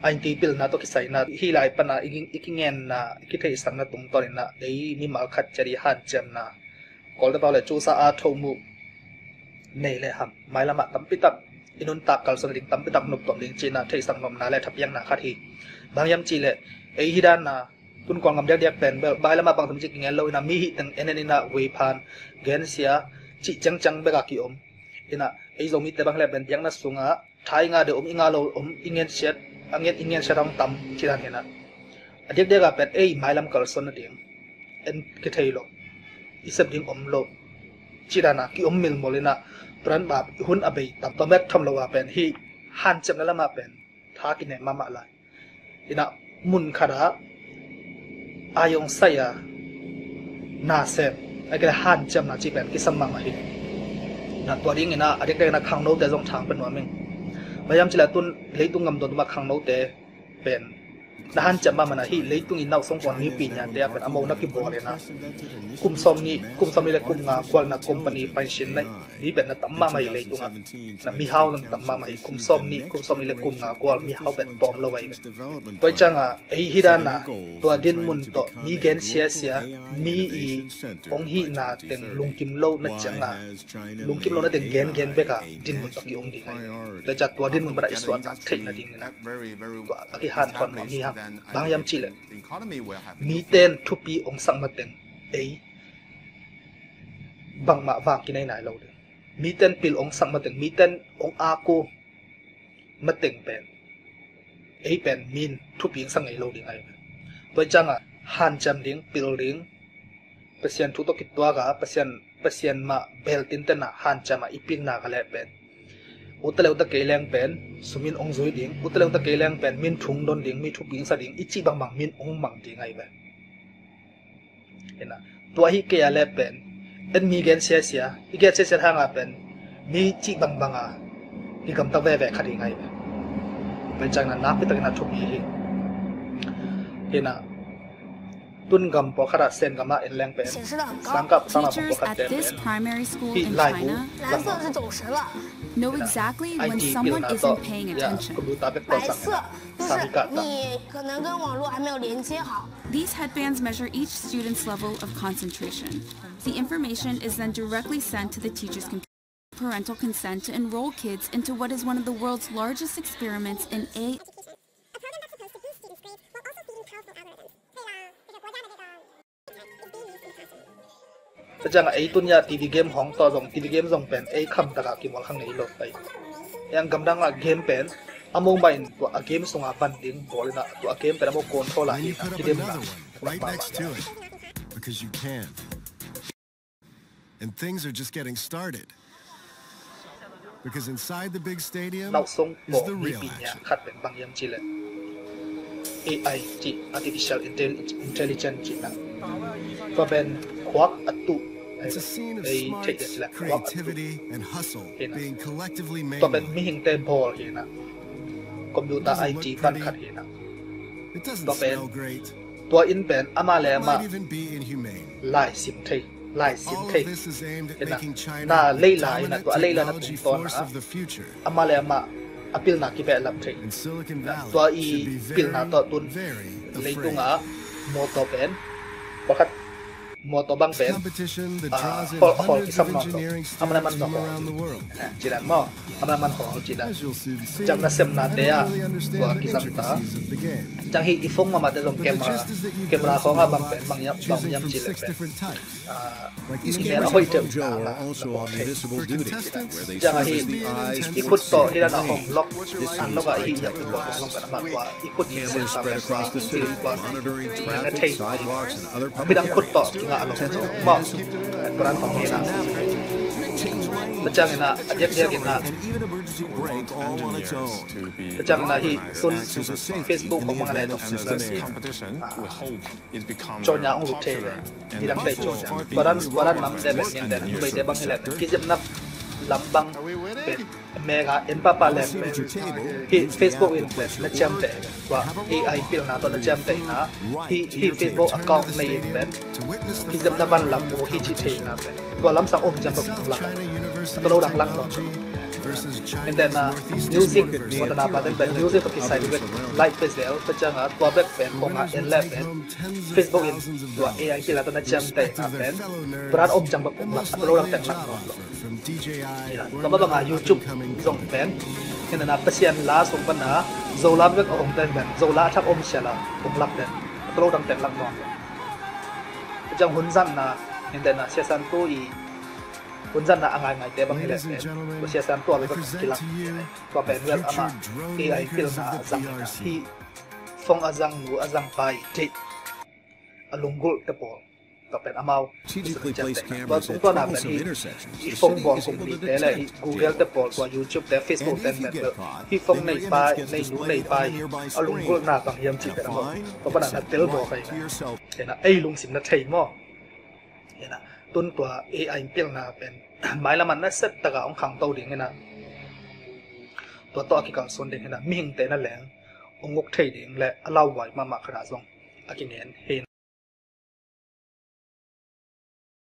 anh ti pil na to kisai na hi lai pana ikingen na ikithei sang na tung torin na ei mi mal khat chari han chem na kol da le chu sa a thomu nei le ham mai lama tampi tak inun tak kal son ding tampi tak nup tom ding china thei sang nom na le thap yang na khat hi bang yam chi le ei hidan na tun kwang ngam dak pen bai lama bang tham chi ngel lo na mi hi tang enen na we phan gen sia chi chang chang be ka ki om ina ei zo mi te bang le ben yang na sunga thai nga de inga lo ingen set ingen sarang tam chiran hena adik de ga pet ei mai lam kal son na ding en ke thei lo isap ding om lo chirana ki om mil molina pran bab hun abei tam to met tham lo wa pen hi han chem na lama pen tha ki ne mama la ina mun khara ayong saya na se ai han chem na chi pen ki sam ma hi na to ding ina adik de na khang no te jong thang pen wa ming bayam chila tun leitung ngam don ma khang no te pen na han cham ma mana hi leitung in nau song kon ni pi nya te pen amo na ki bole na kum som ni le kum nga kwal na company pension nai ni ben na tamma mai leitung na mi haw lang tamma mai kum som ni le kum nga kwal mi haw ben tom lo wai toi changa ei hidana to din mun to mi gen sia mi i ong hi na teng lungkim lo na changa lungkim lo na teng gen be ka din mun to ki ong ding le cha to din mun bara iswa ta thei na ding na to aki han thon ma mi ha bang yam chi le mi ten thu pi ong sang ma teng ei bang ma wang ki nai nai lo de mi ten pil ong sang ma teng mi ten ong a ko ma teng pen ei pen min thu pi sang ngai lo ding ai toi changa han cham ding pil ding pasien thu to ki twa ga pasien ma bel tin ten na han chama ipin na ga le pen utaleu ta keleng pen sumin ong zui ding utaleu ta keleng pen min thung don ding mi thu ping sa ding ichi bang bang min ong mang ding ai ba ena tua hi ke ale pen en mi gen sia i get sia hanga pen mi chi bang banga ki kam ta ve khadi ngai ba pen chang na pi ta na thu mi hi ena tun gam po khara sen gama en leng pen sangkap sama po khat at this primary school in China know exactly when someone isn't paying attention. These headbands measure each student's level of concentration. The information is then directly sent to the teacher's computer. Parental consent to enroll kids into what is one of the world's largest experiments in AI. Jangan ai tunya TV game hong to jong TV game jong pen ai kham taka ki mol khang nei lo pai yang gamdang la game pen among bain to a game songa pan ding bolina to a game pen amo control la ki dem na right next to it because you can, and things are just getting started because inside the big stadium is the real action. Khat pen bang yam chile AI chi artificial intelligence chi na to ben kwak atu. It's a scene of smarts, creativity, and hustle being collectively made. To ben mi hing te ball hi na computer IT kan khat hi na it doesn't smell great. to in pen ama le ma Might even be inhumane. lai sim thei All of this is aimed at making China na the leila ina dominant to leila na technology ton force of the future. ama le ma apil na ki be lam thei And Silicon to Valley i should be pil na to tun very leitunga afraid. moto pen pakhat moto bang pen Competition that draws in hol hundreds kisam of no engineering amana man students no from around the world. jiran mo amana man hol jiran As you'll soon see, jam na sem na te I ya don't really understand to the kisam ta intricacies of the game. jang hi ifong ma te jong camera ko nga bang pen bang yam Choosing from chile 6 pen different types. Like These each cameras camera from Joe are also on municipal For duty, contestants, where they Jangan service hi the eyes, ikut to voice, hila na and hong brain. lock an lo ga hi ya ko hong ka ma wa ikut ni Cameras spread across the city, monitoring traffic, sidewalks, and other public bidang kut to areas. nga ano mo kuran pang hina Bacang ina ajak dia kena and even emergency brake all on its own. bacang ina hi sun Facebook ko mga leto chonya ang rute bidang tay chonya paran mam de ben yan den bai de bang hele ki jep nap lambang ben mega en papa le hi Facebook in na cham te wa AI pil na to na cham te na hi Facebook account nei ben ki jep na ban lam mo hi chi the na ben to lam sang om jam ko la to lo dak lak no versus and then China's music northeastern what borders. na ba then music pa kisai with light bezel pa changa to back pen ko nga en left Facebook in to AI kila to na cham te na pen brand of jang ba ko na upload lang tek lang From DJI, to ba nga YouTube zong pen and na pasian la so pa na zola bek om ten ben zola thak om shala om lak den upload lang tek lang non jang hun zan na and then season 2 i hun zan na angai ngai te bang ile ko season 2 ba ko kilak ko pen wel ama AI fil na zang hi phong azang nu azang pai te alunggul te po to pen amau Strategically placed ba cameras tung at to na troublesome hi intersections. hi phong bon kum bi te la hi Google te po ko YouTube te Facebook te ben hi phong nei pai nei nu nei pai alunggul na bang yam chi te amau to pa na tel bo kai na ai lung sim na thei mo na tun to AI pil na pen mai la man na set ta ga ong khang to ding na to ki kang son ding na mi hing te na leng ongok thei ding le alaw wai ma ma khara zong akin hen